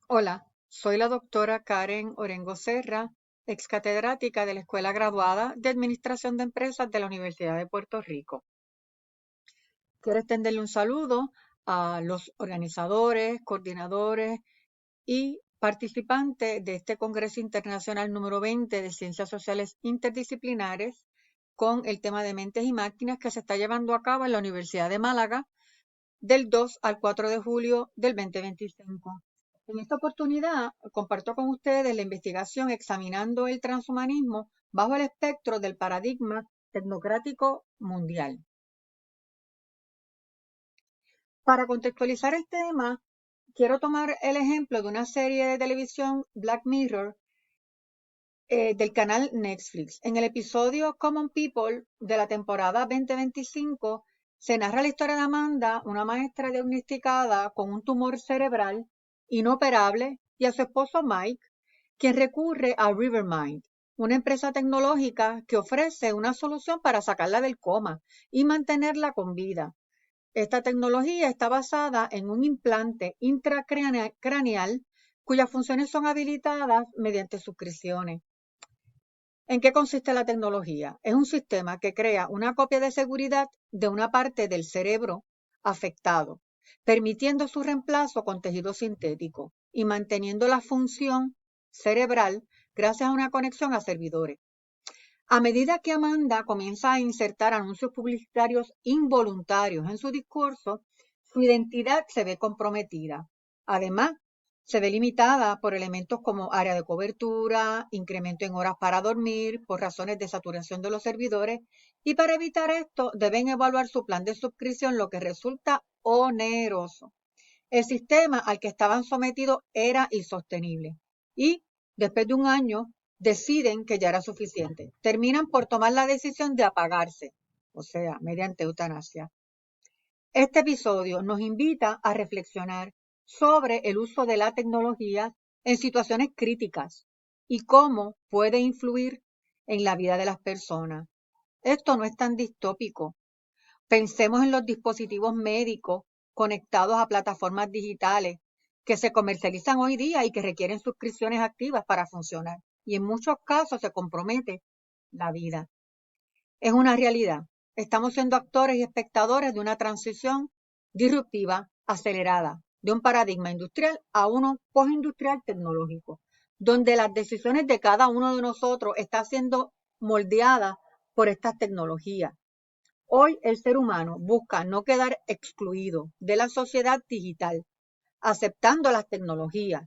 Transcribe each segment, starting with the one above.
Hola, soy la doctora Karen Orengo Serra, ex catedrática de la Escuela Graduada de Administración de Empresas de la Universidad de Puerto Rico. Quiero extenderle un saludo a los organizadores, coordinadores y participantes de este Congreso Internacional número 20 de Ciencias Sociales Interdisciplinares con el tema de mentes y máquinas que se está llevando a cabo en la Universidad de Málaga del 2 al 4 de julio del 2025. En esta oportunidad comparto con ustedes la investigación examinando el transhumanismo bajo el espectro del paradigma tecnocrático mundial. Para contextualizar el tema, quiero tomar el ejemplo de una serie de televisión Black Mirror del canal Netflix. En el episodio Common People de la temporada 2025 se narra la historia de Amanda, una maestra diagnosticada con un tumor cerebral inoperable, y a su esposo Mike, quien recurre a Rivermind, una empresa tecnológica que ofrece una solución para sacarla del coma y mantenerla con vida. Esta tecnología está basada en un implante intracraneal cuyas funciones son habilitadas mediante suscripciones. ¿En qué consiste la tecnología? Es un sistema que crea una copia de seguridad de una parte del cerebro afectado, permitiendo su reemplazo con tejido sintético y manteniendo la función cerebral gracias a una conexión a servidores. A medida que Amanda comienza a insertar anuncios publicitarios involuntarios en su discurso, su identidad se ve comprometida. Además, se ve limitada por elementos como área de cobertura, incremento en horas para dormir, por razones de saturación de los servidores, y para evitar esto deben evaluar su plan de suscripción, lo que resulta oneroso. El sistema al que estaban sometidos era insostenible y, después de un año, deciden que ya era suficiente. Terminan por tomar la decisión de apagarse, o sea, mediante eutanasia. Este episodio nos invita a reflexionar sobre el uso de la tecnología en situaciones críticas y cómo puede influir en la vida de las personas. Esto no es tan distópico. Pensemos en los dispositivos médicos conectados a plataformas digitales que se comercializan hoy día y que requieren suscripciones activas para funcionar. Y en muchos casos se compromete la vida. Es una realidad. Estamos siendo actores y espectadores de una transición disruptiva acelerada, de un paradigma industrial a uno postindustrial tecnológico, donde las decisiones de cada uno de nosotros están siendo moldeadas por estas tecnologías. Hoy el ser humano busca no quedar excluido de la sociedad digital, aceptando las tecnologías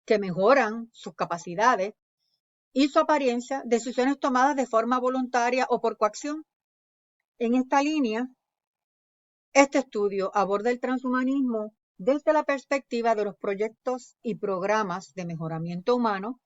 que mejoran sus capacidades y su apariencia, decisiones tomadas de forma voluntaria o por coacción. En esta línea, este estudio aborda el transhumanismo desde la perspectiva de los proyectos y programas de mejoramiento humano,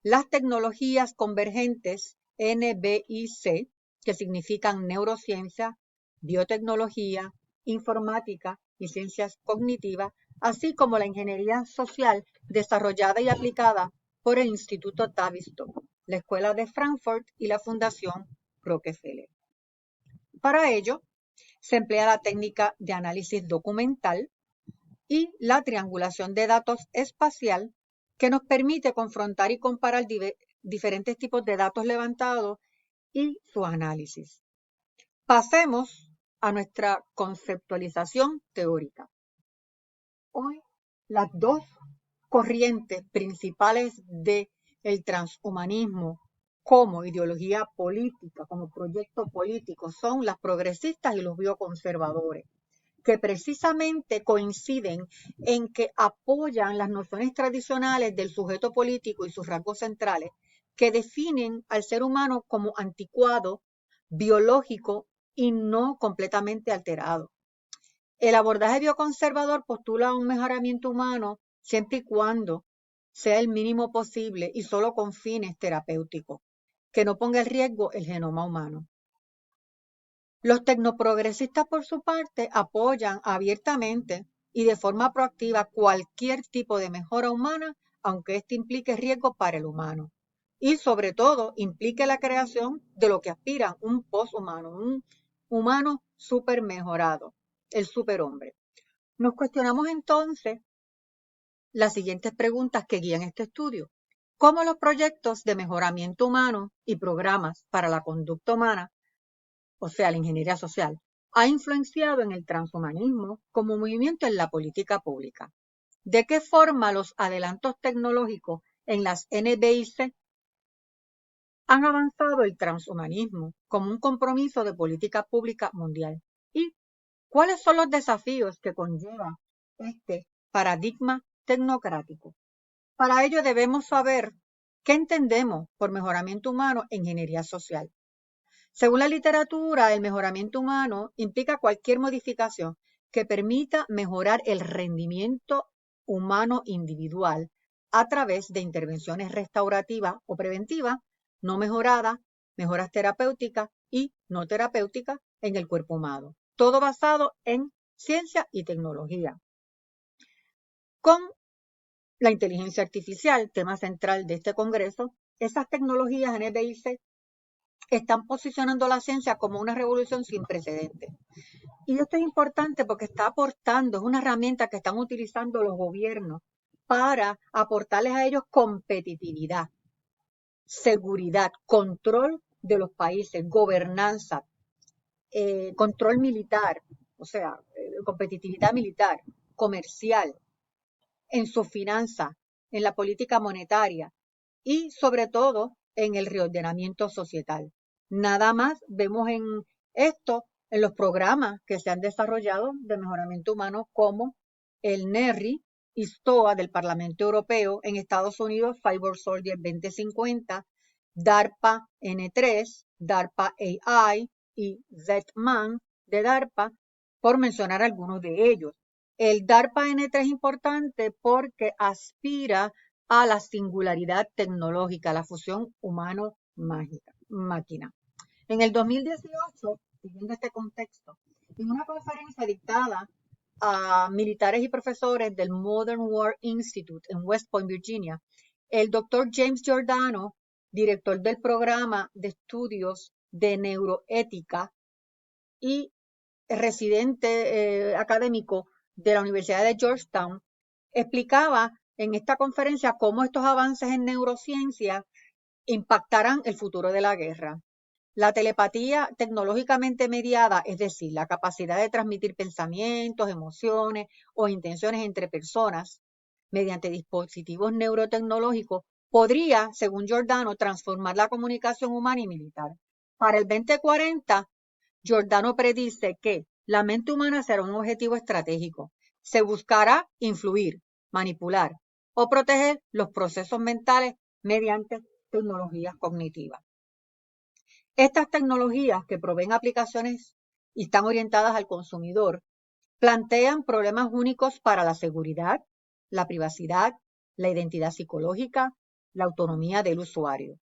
las tecnologías convergentes NBIC, que significan neurociencia, biotecnología, informática y ciencias cognitivas, así como la ingeniería social desarrollada y aplicada por el Instituto Tavistock, la Escuela de Frankfurt y la Fundación Rockefeller. Para ello, se emplea la técnica de análisis documental y la triangulación de datos espacial, que nos permite confrontar y comparar diferentes tipos de datos levantados y su análisis. Pasemos a nuestra conceptualización teórica. Hoy, las dos corrientes principales del transhumanismo como ideología política, como proyecto político, son las progresistas y los bioconservadores, que precisamente coinciden en que apoyan las nociones tradicionales del sujeto político y sus rasgos centrales, que definen al ser humano como anticuado, biológico y no completamente alterado. El abordaje bioconservador postula un mejoramiento humano siempre y cuando sea el mínimo posible y solo con fines terapéuticos, que no ponga en riesgo el genoma humano. Los tecnoprogresistas, por su parte, apoyan abiertamente y de forma proactiva cualquier tipo de mejora humana, aunque éste implique riesgos para el humano. Y sobre todo, implique la creación de lo que aspiran un poshumano, un humano super mejorado, el superhombre. Nos cuestionamos entonces las siguientes preguntas que guían este estudio. ¿Cómo los proyectos de mejoramiento humano y programas para la conducta humana, o sea, la ingeniería social, ha influenciado en el transhumanismo como movimiento en la política pública? ¿De qué forma los adelantos tecnológicos en las NBIC han avanzado el transhumanismo como un compromiso de política pública mundial? ¿Y cuáles son los desafíos que conlleva este paradigma tecnocrático? Para ello debemos saber qué entendemos por mejoramiento humano en ingeniería social. Según la literatura, el mejoramiento humano implica cualquier modificación que permita mejorar el rendimiento humano individual a través de intervenciones restaurativas o preventivas, no mejoradas, mejoras terapéuticas y no terapéuticas en el cuerpo humano. Todo basado en ciencia y tecnología. Con la inteligencia artificial, tema central de este congreso, esas tecnologías NBIC están posicionando la ciencia como una revolución sin precedentes. Y esto es importante porque está aportando, es una herramienta que están utilizando los gobiernos para aportarles a ellos competitividad, seguridad, control de los países, gobernanza, control militar, o sea, competitividad militar, comercial, en sus finanzas, en la política monetaria y sobre todo en el reordenamiento societal. Nada más vemos en esto en los programas que se han desarrollado de mejoramiento humano como el NERRI y STOA del Parlamento Europeo en Estados Unidos, Cyber Soldier 2050, DARPA N3, DARPA AI y Z-Man de DARPA, por mencionar algunos de ellos. El DARPA N3 es importante porque aspira a la singularidad tecnológica, la fusión humano-máquina. En el 2018, siguiendo este contexto, en una conferencia dictada a militares y profesores del Modern War Institute en West Point, Virginia, el doctor James Giordano, director del programa de estudios de neuroética y residente académico de la Universidad de Georgetown, explicaba en esta conferencia cómo estos avances en neurociencia impactarán el futuro de la guerra. La telepatía tecnológicamente mediada, es decir, la capacidad de transmitir pensamientos, emociones o intenciones entre personas mediante dispositivos neurotecnológicos, podría, según Giordano, transformar la comunicación humana y militar. Para el 2040, Giordano predice que la mente humana será un objetivo estratégico. Se buscará influir, manipular o proteger los procesos mentales mediante tecnologías cognitivas. Estas tecnologías que proveen aplicaciones y están orientadas al consumidor plantean problemas únicos para la seguridad, la privacidad, la identidad psicológica, la autonomía del usuario.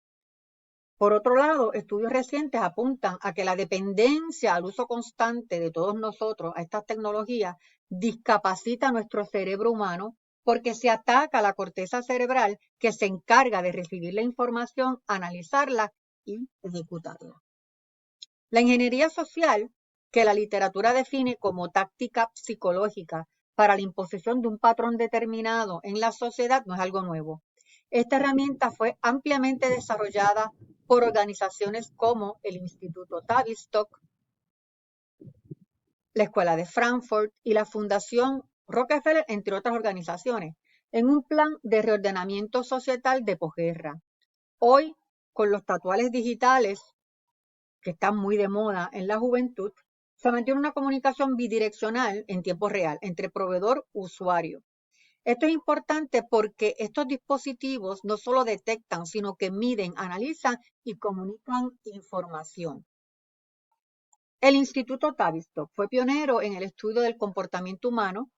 Por otro lado, estudios recientes apuntan a que la dependencia al uso constante de todos nosotros a estas tecnologías discapacita nuestro cerebro humano porque se ataca la corteza cerebral que se encarga de recibir la información, analizarla y ejecutarla. La ingeniería social, que la literatura define como táctica psicológica para la imposición de un patrón determinado en la sociedad, no es algo nuevo. Esta herramienta fue ampliamente desarrollada por organizaciones como el Instituto Tavistock, la Escuela de Frankfurt y la Fundación Rockefeller, entre otras organizaciones, en un plan de reordenamiento societal de posguerra. Hoy, con los tatuajes digitales, que están muy de moda en la juventud, se mantiene una comunicación bidireccional en tiempo real entre proveedor y usuario. Esto es importante porque estos dispositivos no solo detectan, sino que miden, analizan y comunican información. El Instituto Tavistock fue pionero en el estudio del comportamiento humano,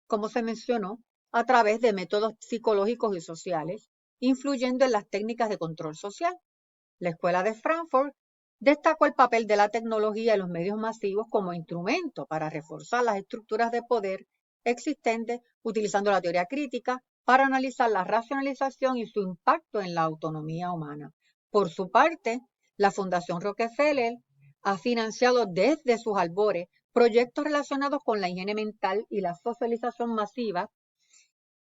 como se mencionó, a través de métodos psicológicos y sociales, influyendo en las técnicas de control social. La Escuela de Frankfurt destacó el papel de la tecnología y los medios masivos como instrumento para reforzar las estructuras de poder existentes, utilizando la teoría crítica para analizar la racionalización y su impacto en la autonomía humana. Por su parte, la Fundación Rockefeller ha financiado desde sus albores proyectos relacionados con la higiene mental y la socialización masiva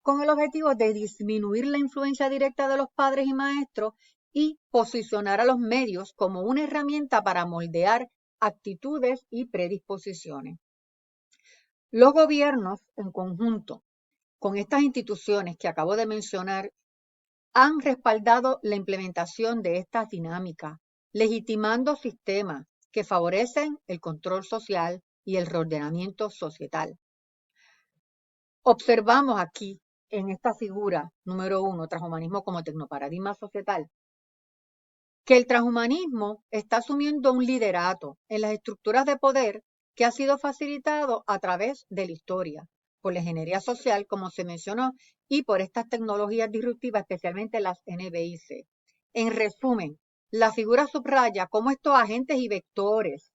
con el objetivo de disminuir la influencia directa de los padres y maestros y posicionar a los medios como una herramienta para moldear actitudes y predisposiciones. Los gobiernos, en conjunto con estas instituciones que acabo de mencionar, han respaldado la implementación de estas dinámicas, legitimando sistemas que favorecen el control social y el reordenamiento societal. Observamos aquí, en esta figura número 1, transhumanismo como tecnoparadigma societal, que el transhumanismo está asumiendo un liderato en las estructuras de poder que ha sido facilitado a través de la historia, por la ingeniería social, como se mencionó, y por estas tecnologías disruptivas, especialmente las NBIC. En resumen, la figura subraya cómo estos agentes y vectores,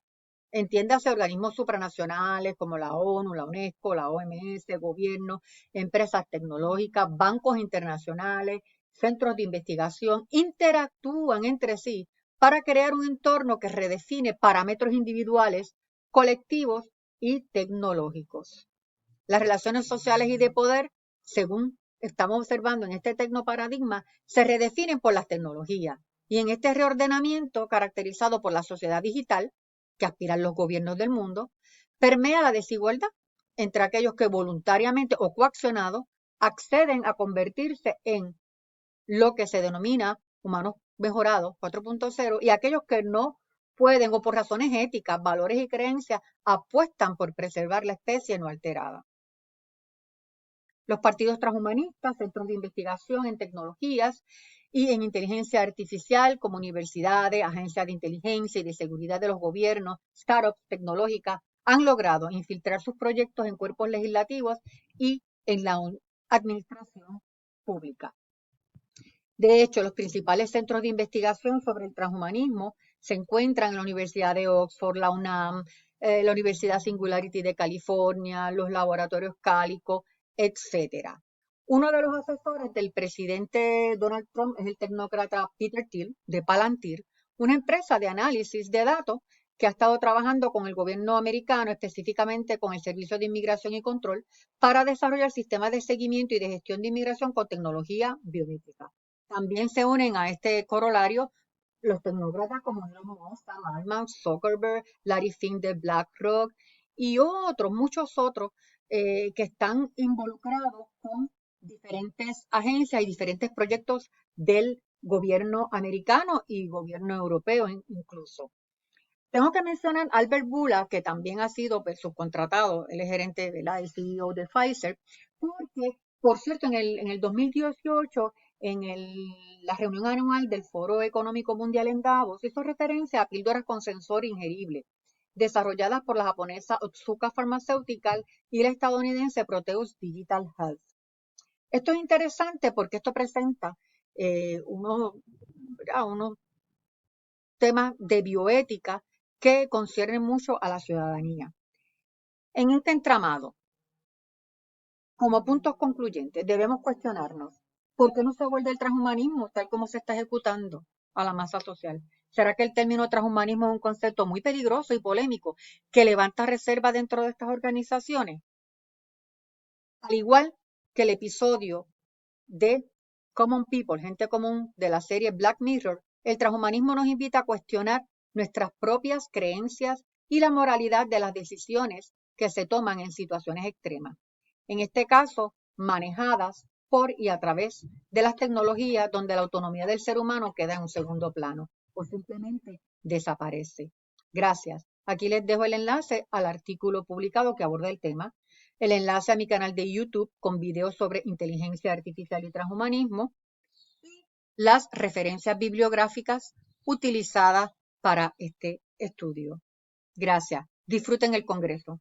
entiéndase organismos supranacionales como la ONU, la UNESCO, la OMS, gobiernos, empresas tecnológicas, bancos internacionales, centros de investigación, interactúan entre sí para crear un entorno que redefine parámetros individuales, colectivos y tecnológicos. Las relaciones sociales y de poder, según estamos observando en este tecnoparadigma, se redefinen por las tecnologías. Y en este reordenamiento, caracterizado por la sociedad digital, que aspiran los gobiernos del mundo, permea la desigualdad entre aquellos que voluntariamente o coaccionados acceden a convertirse en lo que se denomina humanos mejorados 4.0 y aquellos que no pueden o por razones éticas, valores y creencias apuestan por preservar la especie no alterada. Los partidos transhumanistas, centros de investigación en tecnologías y en inteligencia artificial, como universidades, agencias de inteligencia y de seguridad de los gobiernos, startups tecnológicas, han logrado infiltrar sus proyectos en cuerpos legislativos y en la administración pública. De hecho, los principales centros de investigación sobre el transhumanismo se encuentran en la Universidad de Oxford, la UNAM, la Universidad Singularity de California, los laboratorios Calico, etcétera. Uno de los asesores del presidente Donald Trump es el tecnócrata Peter Thiel de Palantir, una empresa de análisis de datos que ha estado trabajando con el gobierno americano, específicamente con el Servicio de Inmigración y Control, para desarrollar sistemas de seguimiento y de gestión de inmigración con tecnología biométrica. También se unen a este corolario los tecnócratas como Elon Musk, Sam Altman, Zuckerberg, Larry Fink de BlackRock y otros, muchos otros que están involucrados con diferentes agencias y diferentes proyectos del gobierno americano y gobierno europeo incluso. Tengo que mencionar a Albert Bourla, que también ha sido subcontratado, él es gerente de el CEO de Pfizer, porque, por cierto, en el 2018, en la reunión anual del Foro Económico Mundial en Davos, hizo referencia a píldoras con sensor ingerible, desarrolladas por la japonesa Otsuka Pharmaceutical y la estadounidense Proteus Digital Health. Esto es interesante porque esto presenta unos temas de bioética que conciernen mucho a la ciudadanía. En este entramado, como puntos concluyentes, debemos cuestionarnos ¿por qué no se vuelve el transhumanismo tal como se está ejecutando a la masa social? ¿Será que el término transhumanismo es un concepto muy peligroso y polémico que levanta reserva dentro de estas organizaciones? Al igual que el episodio de Common People, gente común, de la serie Black Mirror, el transhumanismo nos invita a cuestionar nuestras propias creencias y la moralidad de las decisiones que se toman en situaciones extremas. En este caso, manejadas por y a través de las tecnologías donde la autonomía del ser humano queda en un segundo plano o simplemente desaparece. Gracias. Aquí les dejo el enlace al artículo publicado que aborda el tema, el enlace a mi canal de YouTube con videos sobre inteligencia artificial y transhumanismo y las referencias bibliográficas utilizadas para este estudio. Gracias. Disfruten el congreso.